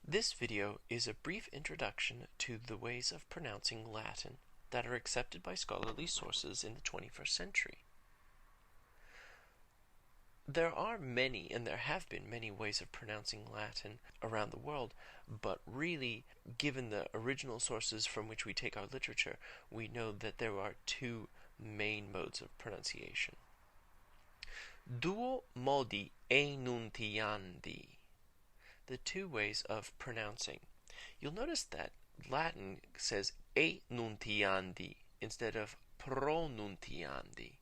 This video is a brief introduction to the ways of pronouncing Latin that are accepted by scholarly sources in the 21st century. There are many, and there have been many ways of pronouncing Latin around the world, but really, given the original sources from which we take our literature, we know that there are two main modes of pronunciation. Duo modi enuntiandi. The two ways of pronouncing. You'll notice that Latin says enuntiandi instead of pronuntiandi.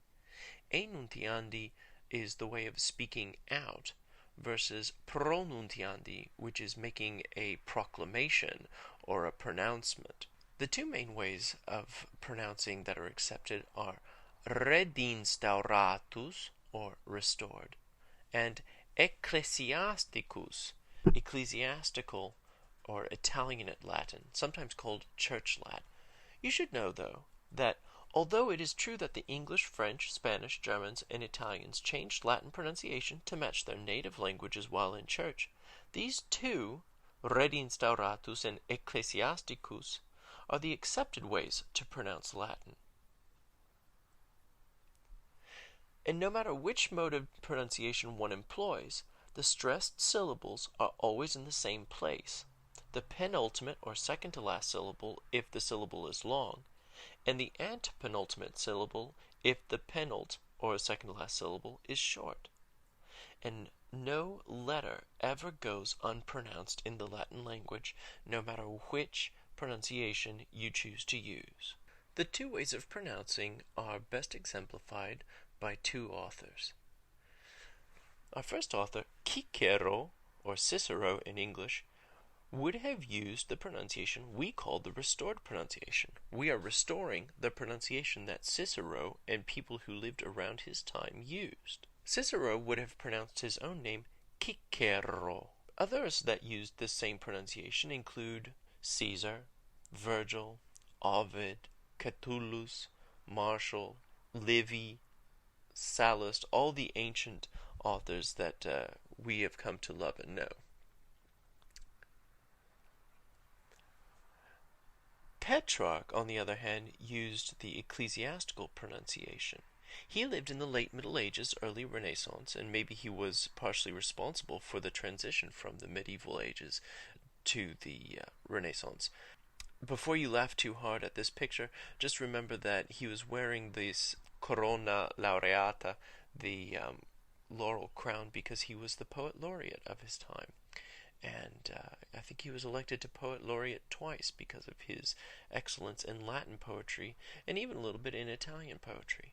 Enuntiandi is the way of speaking out versus pronuntiandi, which is making a proclamation or a pronouncement. The two main ways of pronouncing that are accepted are redinstauratus, or restored, and ecclesiasticus, ecclesiastical or Italianate Latin, sometimes called Church Latin. You should know, though, that although it is true that the English, French, Spanish, Germans, and Italians changed Latin pronunciation to match their native languages while in church, these two, redinstauratus and ecclesiasticus, are the accepted ways to pronounce Latin. And no matter which mode of pronunciation one employs, the stressed syllables are always in the same place, the penultimate or second to last syllable if the syllable is long, and the antepenultimate syllable if the penult or second to last syllable is short. And no letter ever goes unpronounced in the Latin language, no matter which pronunciation you choose to use. The two ways of pronouncing are best exemplified by two authors. Our first author, Cicero, or Cicero in English, would have used the pronunciation we call the restored pronunciation. We are restoring the pronunciation that Cicero and people who lived around his time used. Cicero would have pronounced his own name Cicero. Others that used the same pronunciation include Caesar, Virgil, Ovid, Catullus, Martial, Livy, Sallust, all the ancient authors that we have come to love and know. Petrarch, on the other hand, used the ecclesiastical pronunciation. He lived in the late Middle Ages, early Renaissance, and maybe he was partially responsible for the transition from the medieval ages to the Renaissance. Before you laugh too hard at this picture, just remember that he was wearing this corona laureata, the laurel crown, because he was the poet laureate of his time. And I think he was elected to poet laureate twice because of his excellence in Latin poetry and even a little bit in Italian poetry.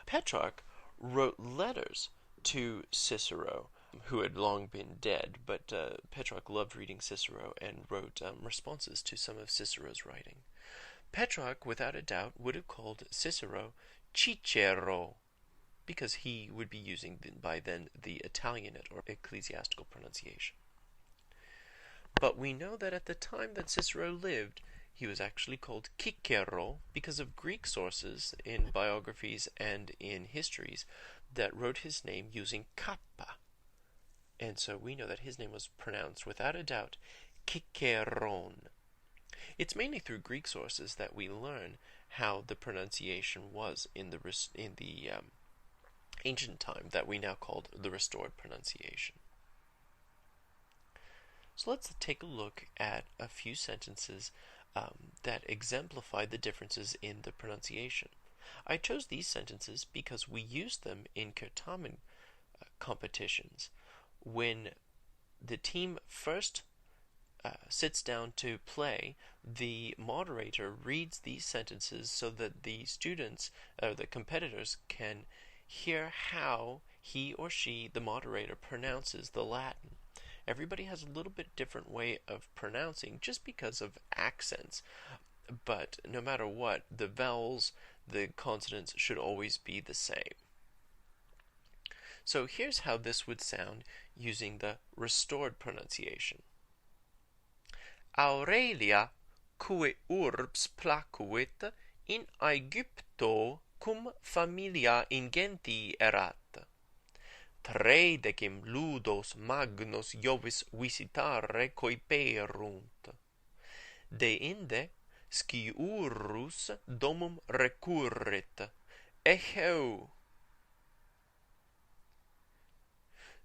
Petrarch wrote letters to Cicero, who had long been dead, but Petrarch loved reading Cicero and wrote responses to some of Cicero's writing. Petrarch, without a doubt, would have called Cicero Cicero, because he would be using by then the Italianate or ecclesiastical pronunciation. But we know that at the time that Cicero lived, he was actually called Cicero because of Greek sources in biographies and in histories that wrote his name using kappa. And so we know that his name was pronounced without a doubt Ciceron. It's mainly through Greek sources that we learn how the pronunciation was in the ancient time that we now called the restored pronunciation. So let's take a look at a few sentences that exemplify the differences in the pronunciation. I chose these sentences because we use them in Certamen competitions. When the team first sits down to play, the moderator reads these sentences so that the students, or the competitors, can hear how he or she, the moderator, pronounces the Latin. Everybody has a little bit different way of pronouncing just because of accents, but no matter what, the vowels, the consonants should always be the same. So here's how this would sound using the restored pronunciation. Aurelia cui urbs placuit in Aegypto cum familia ingenti erat. tredecim ludos magnos Iovis visitare coiperunt. Deinde sciurus domum recurrit. Eheu.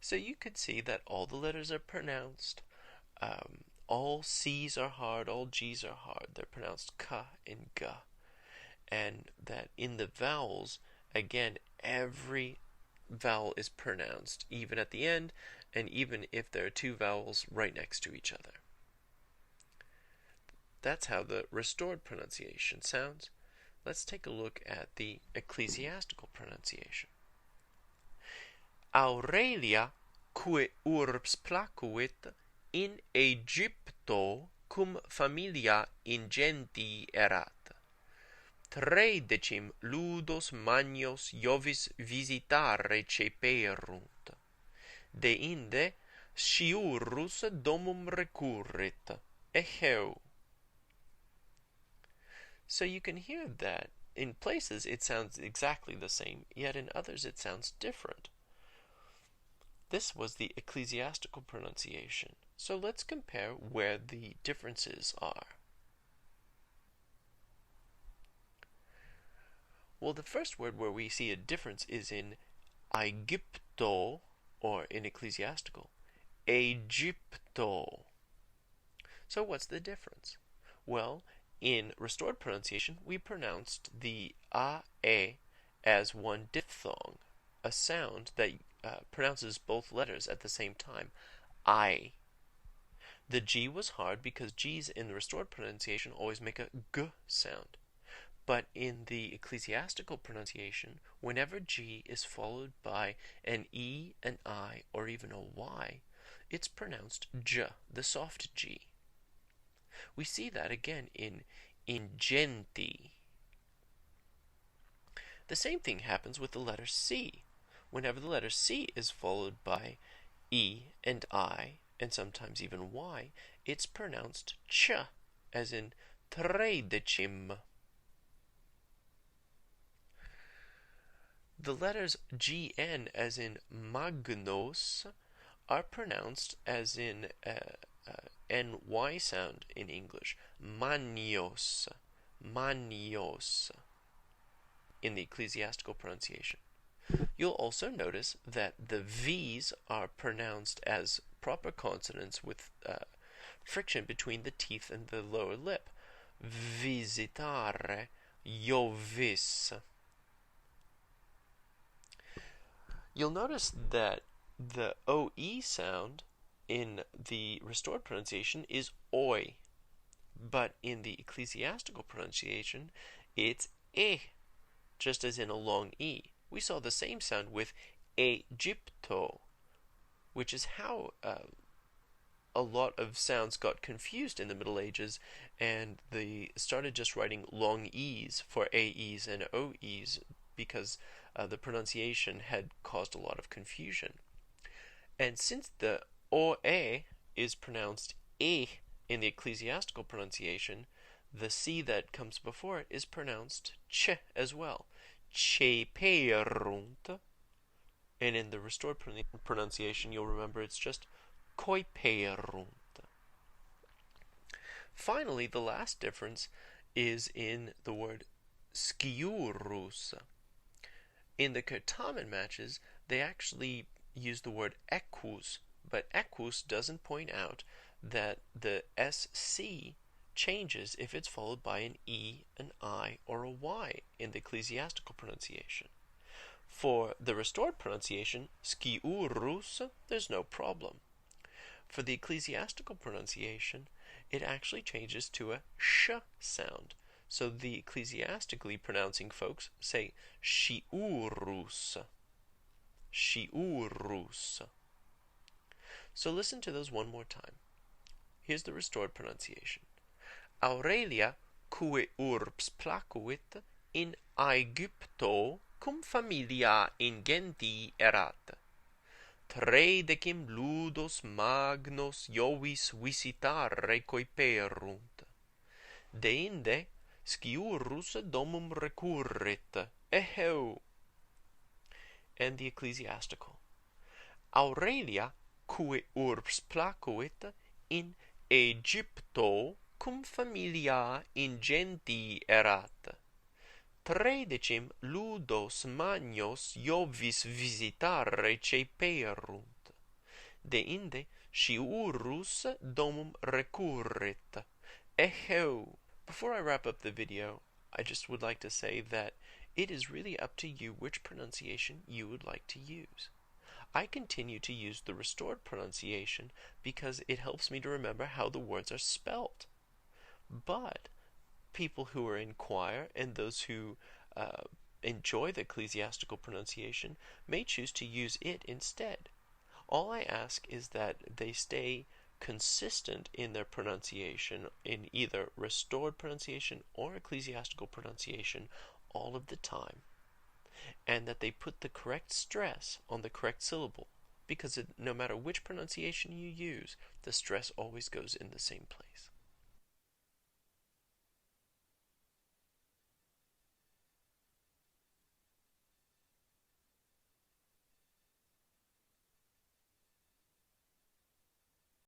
So you could see that all the letters are pronounced. All C's are hard, all G's are hard. They're pronounced ka and ga. And that in the vowels, again, every vowel is pronounced, even at the end, and even if there are two vowels right next to each other. That's how the restored pronunciation sounds. Let's take a look at the ecclesiastical pronunciation. Aurelia, cui urbs placuit, in Egypto cum familia ingenti erat. Tredecim ludos magnos Iovis visitare ceperunt. Deinde sciurus domum recurrit. Eheu. So you can hear that in places it sounds exactly the same, yet in others it sounds different. This was the ecclesiastical pronunciation. So let's compare where the differences are. Well, the first word where we see a difference is in Aegypto, or in ecclesiastical, Egypto. So what's the difference? Well, in restored pronunciation, we pronounced the A as one diphthong, a sound that pronounces both letters at the same time. I. The G was hard because G's in the restored pronunciation always make a G sound. But in the ecclesiastical pronunciation, whenever G is followed by an E, an I, or even a Y, it's pronounced J, the soft G. We see that again in ingenti. The same thing happens with the letter C. Whenever the letter C is followed by E and I, and sometimes even Y, it's pronounced ch, as in tredecim. The letters GN, as in magnos, are pronounced as in NY sound in English. Manios, manios, in the ecclesiastical pronunciation. You'll also notice that the V's are pronounced as proper consonants with friction between the teeth and the lower lip. Visitare, Iovis. You'll notice that the OE sound in the restored pronunciation is oi, but in the ecclesiastical pronunciation, it's e, just as in a long E. We saw the same sound with Egypto, which is how a lot of sounds got confused in the Middle Ages, and they started just writing long E's for AEs and OEs because the pronunciation had caused a lot of confusion. And since the OE is pronounced E in the ecclesiastical pronunciation, the C that comes before it is pronounced ch as well. Ceperunt. And in the restored pronunciation, you'll remember it's just coiperunt. Finally, the last difference is in the word sciurus. In the Curtamen matches, they actually use the word equus, but equus doesn't point out that the SC changes if it's followed by an E, an I, or a Y in the ecclesiastical pronunciation. For the restored pronunciation, sciurus, there's no problem. For the ecclesiastical pronunciation, it actually changes to a sh sound. So the ecclesiastically pronouncing folks say sciurus. Sciurus. So listen to those one more time. Here's the restored pronunciation. Aurelia, cui urbs placuit, in Aegypto cum familia ingenti erat. Tredecim ludos magnos Iovis visitare coiperunt. Deinde sciurus domum recurrit. Eheu. And the ecclesiastical. Aurelia, cui urbs placuit, in Aegypto cum familia ingenti erat. 13 ludos magnos Iovis visitare ceperunt. Deinde sciurus domum recurrit. Eheu. Before I wrap up the video, I just would like to say that it is really up to you which pronunciation you would like to use. I continue to use the restored pronunciation because it helps me to remember how the words are spelt. But people who are in choir and those who enjoy the ecclesiastical pronunciation may choose to use it instead. All I ask is that they stay consistent in their pronunciation in either restored pronunciation or ecclesiastical pronunciation all of the time, and that they put the correct stress on the correct syllable, because no matter which pronunciation you use, the stress always goes in the same place.